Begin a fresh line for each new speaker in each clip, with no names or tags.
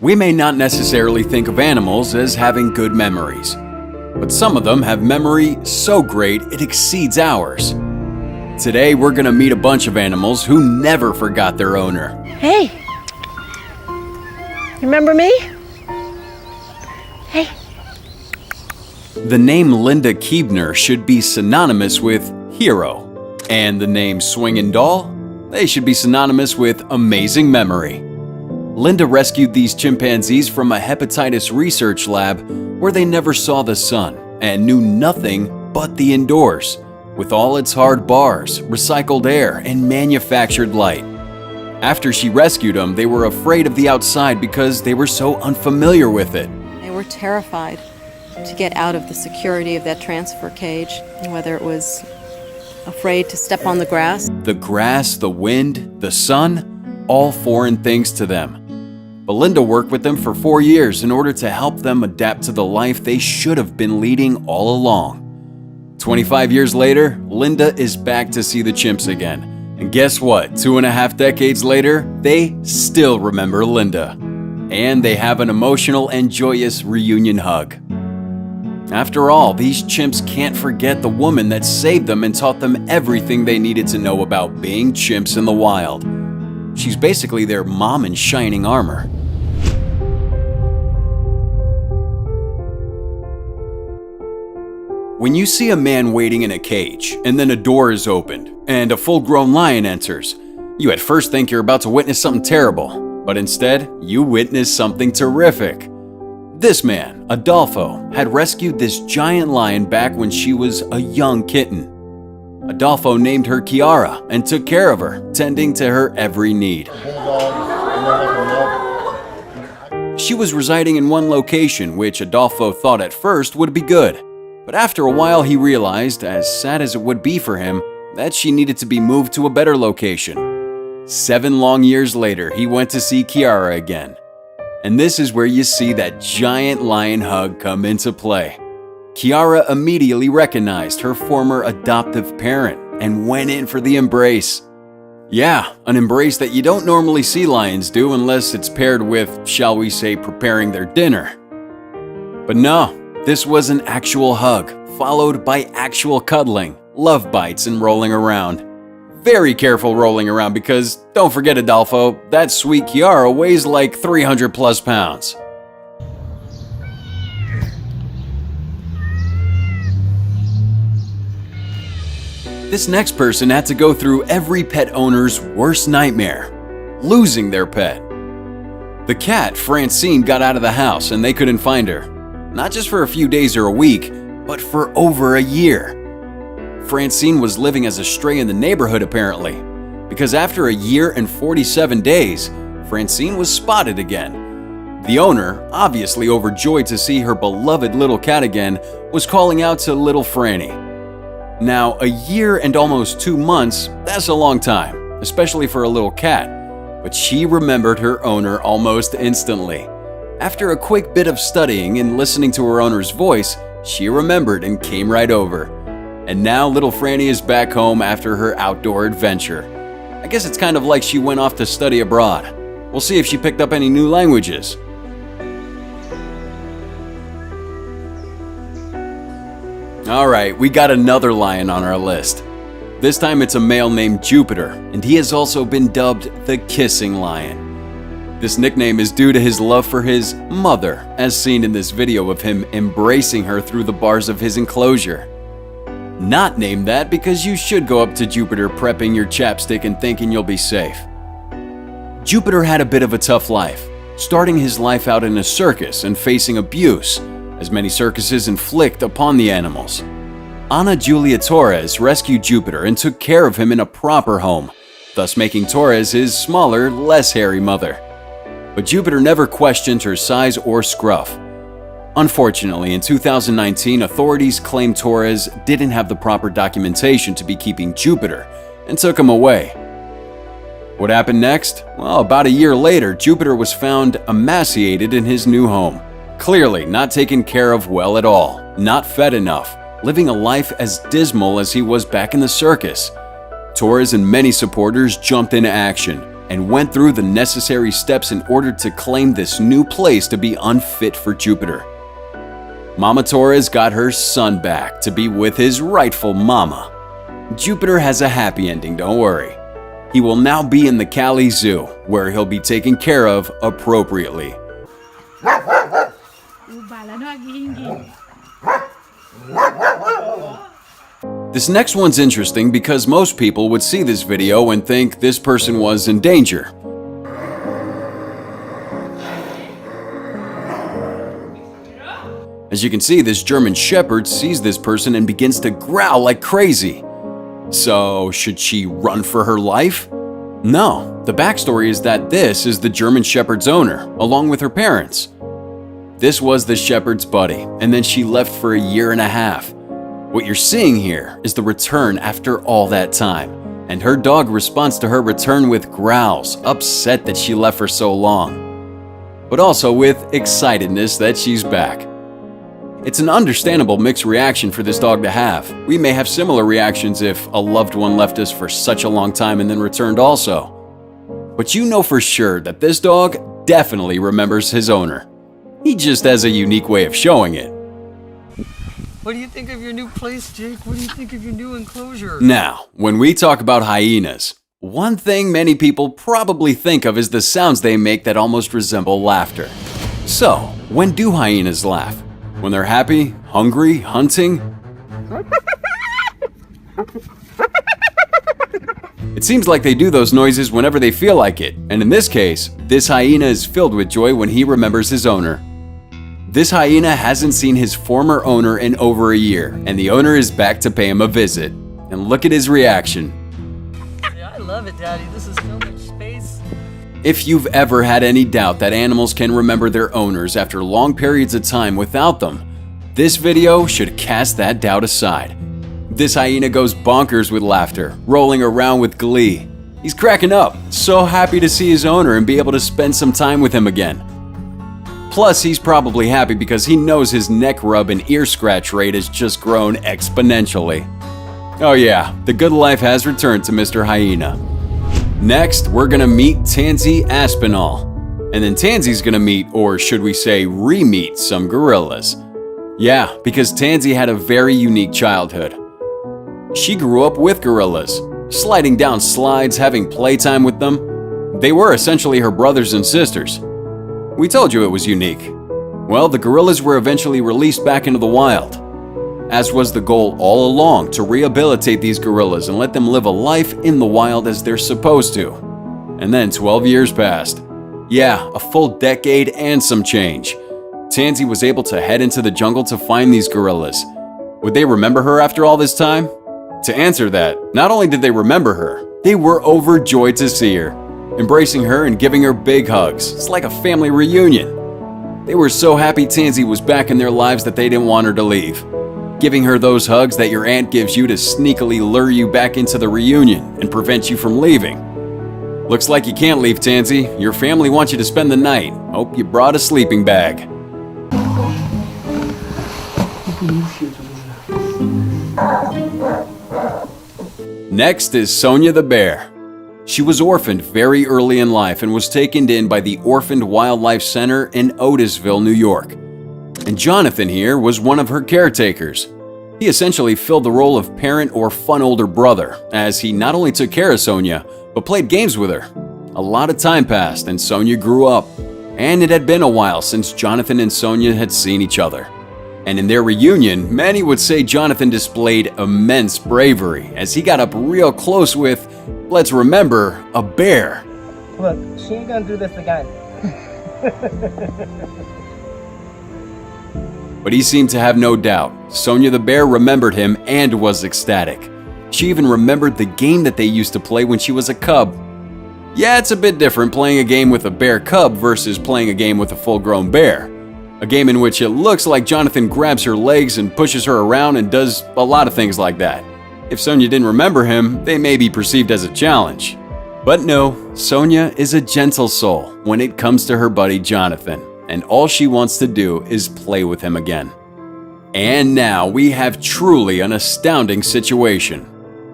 We may not necessarily think of animals as having good memories, but some of them have memory so great it exceeds ours. Today, we're gonna meet a bunch of animals who never forgot their owner.
Hey, you remember me? Hey.
The name Linda Keebner should be synonymous with hero, and the name Swingin' Doll, they should be synonymous with amazing memory. Linda rescued these chimpanzees from a hepatitis research lab where they never saw the sun and knew nothing but the indoors, with all its hard bars, recycled air, and manufactured light. After she rescued them, they were afraid of the outside because they were so unfamiliar with it.
They were terrified to get out of the security of that transfer cage, whether it was afraid to step on the grass.
The grass, the wind, the sun, all foreign things to them. Linda worked with them for 4 years in order to help them adapt to the life they should have been leading all along. 25 years later, Linda is back to see the chimps again. And guess what? 2.5 decades later, they still remember Linda. And they have an emotional and joyous reunion hug. After all, these chimps can't forget the woman that saved them and taught them everything they needed to know about being chimps in the wild. She's basically their mom in shining armor. When you see a man waiting in a cage, and then a door is opened, and a full-grown lion enters, you at first think you're about to witness something terrible, but instead, you witness something terrific. This man, Adolfo, had rescued this giant lion back when she was a young kitten. Adolfo named her Kiara and took care of her, tending to her every need. She was residing in one location, which Adolfo thought at first would be good. But after a while he realized, as sad as it would be for him, that she needed to be moved to a better location. 7 long years later, he went to see Kiara again. And this is where you see that giant lion hug come into play. Kiara immediately recognized her former adoptive parent and went in for the embrace. Yeah, an embrace that you don't normally see lions do unless it's paired with, shall we say, preparing their dinner. But no, this was an actual hug, followed by actual cuddling, love bites, and rolling around. Very careful rolling around because, don't forget Adolfo, that sweet Kiara weighs like 300 plus pounds. This next person had to go through every pet owner's worst nightmare, losing their pet. The cat, Francine, got out of the house and they couldn't find her. Not just for a few days or a week, but for over a year. Francine was living as a stray in the neighborhood apparently, because after a year and 47 days, Francine was spotted again. The owner, obviously overjoyed to see her beloved little cat again, was calling out to little Franny. Now, a year and almost 2 months, that's a long time, especially for a little cat, but she remembered her owner almost instantly. After a quick bit of studying and listening to her owner's voice, she remembered and came right over. And now little Franny is back home after her outdoor adventure. I guess it's kind of like she went off to study abroad. We'll see if she picked up any new languages. Alright, we got another lion on our list. This time it's a male named Jupiter, and he has also been dubbed the Kissing Lion. This nickname is due to his love for his mother, as seen in this video of him embracing her through the bars of his enclosure. Not named that because you should go up to Jupiter prepping your chapstick and thinking you'll be safe. Jupiter had a bit of a tough life, starting his life out in a circus and facing abuse, as many circuses inflict upon the animals. Ana Julia Torres rescued Jupiter and took care of him in a proper home, thus making Torres his smaller, less hairy mother. But Jupiter never questioned her size or scruff. Unfortunately, in 2019, authorities claimed Torres didn't have the proper documentation to be keeping Jupiter and took him away. What happened next? Well, about a year later, Jupiter was found emaciated in his new home. Clearly not taken care of well at all, not fed enough, living a life as dismal as he was back in the circus. Torres and many supporters jumped into action, and went through the necessary steps in order to claim this new place to be unfit for Jupiter. Mama Torres got her son back to be with his rightful mama. Jupiter has a happy ending, don't worry. He will now be in the Cali Zoo, where he'll be taken care of appropriately. This next one's interesting because most people would see this video and think this person was in danger. As you can see, this German Shepherd sees this person and begins to growl like crazy. So, should she run for her life? No, the backstory is that this is the German Shepherd's owner, along with her parents. This was the Shepherd's buddy, and then she left for a year and a half. What you're seeing here is the return after all that time, and her dog responds to her return with growls, upset that she left for so long, but also with excitedness that she's back. It's an understandable mixed reaction for this dog to have. We may have similar reactions if a loved one left us for such a long time and then returned also. But you know for sure that this dog definitely remembers his owner. He just has a unique way of showing it.
What do you think of your new place, Jake? What do you think of your new enclosure?
Now, when we talk about hyenas, one thing many people probably think of is the sounds they make that almost resemble laughter. So, when do hyenas laugh? When they're happy, hungry, hunting? It seems like they do those noises whenever they feel like it, and in this case, this hyena is filled with joy when he remembers his owner. This hyena hasn't seen his former owner in over a year, and the owner is back to pay him a visit. And look at his reaction.
Yeah, I love it, Daddy. This is so much space.
If you've ever had any doubt that animals can remember their owners after long periods of time without them, this video should cast that doubt aside. This hyena goes bonkers with laughter, rolling around with glee. He's cracking up, so happy to see his owner and be able to spend some time with him again. Plus, he's probably happy because he knows his neck rub and ear scratch rate has just grown exponentially. Oh yeah, the good life has returned to Mr. Hyena. Next, we're gonna meet Tansy Aspinall. And then Tansy's gonna meet, or should we say re-meet, some gorillas. Yeah, because Tansy had a very unique childhood. She grew up with gorillas, sliding down slides, having playtime with them. They were essentially her brothers and sisters. We told you it was unique. Well, the gorillas were eventually released back into the wild, as was the goal all along, to rehabilitate these gorillas and let them live a life in the wild as they're supposed to. And then 12 years passed. Yeah, a full decade and some change. Tansy was able to head into the jungle to find these gorillas. Would they remember her after all this time? To answer that, not only did they remember her, they were overjoyed to see her, embracing her and giving her big hugs. It's like a family reunion. They were so happy Tansy was back in their lives that they didn't want her to leave, giving her those hugs that your aunt gives you to sneakily lure you back into the reunion and prevent you from leaving. Looks like you can't leave, Tansy. Your family wants you to spend the night. Hope you brought a sleeping bag. Next is Sonia the bear. She was orphaned very early in life and was taken in by the Orphaned Wildlife Center in Otisville, New York. And Jonathan here was one of her caretakers. He essentially filled the role of parent or fun older brother, as he not only took care of Sonia, but played games with her. A lot of time passed and Sonia grew up, and it had been a while since Jonathan and Sonia had seen each other. And in their reunion, many would say Jonathan displayed immense bravery as he got up real close with, let's remember, a bear.
Look, she ain't gonna do this again.
But he seemed to have no doubt. Sonia the bear remembered him and was ecstatic. She even remembered the game that they used to play when she was a cub. Yeah, it's a bit different playing a game with a bear cub versus playing a game with a full-grown bear. A game in which it looks like Jonathan grabs her legs and pushes her around and does a lot of things like that. If Sonia didn't remember him, they may be perceived as a challenge. But no, Sonia is a gentle soul when it comes to her buddy Jonathan, and all she wants to do is play with him again. And now we have truly an astounding situation.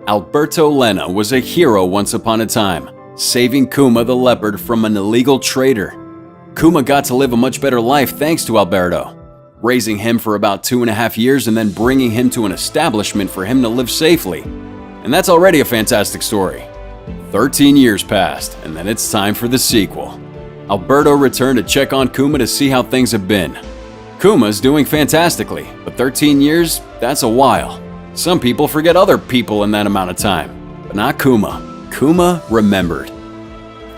Alberto Lena was a hero once upon a time, saving Kuma the leopard from an illegal trader. Kuma got to live a much better life thanks to Alberto, raising him for about 2.5 years and then bringing him to an establishment for him to live safely. And that's already a fantastic story. 13 years passed, and then it's time for the sequel. Alberto returned to check on Kuma to see how things have been. Kuma's doing fantastically, but 13 years, that's a while. Some people forget other people in that amount of time, but not Kuma. Kuma remembered.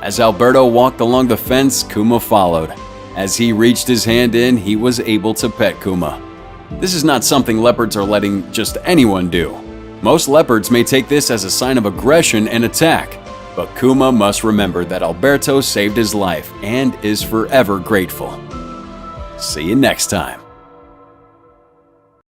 As Alberto walked along the fence, Kuma followed. As he reached his hand in, he was able to pet Kuma. This is not something leopards are letting just anyone do. Most leopards may take this as a sign of aggression and attack, but Kuma must remember that Alberto saved his life and is forever grateful. See you next time.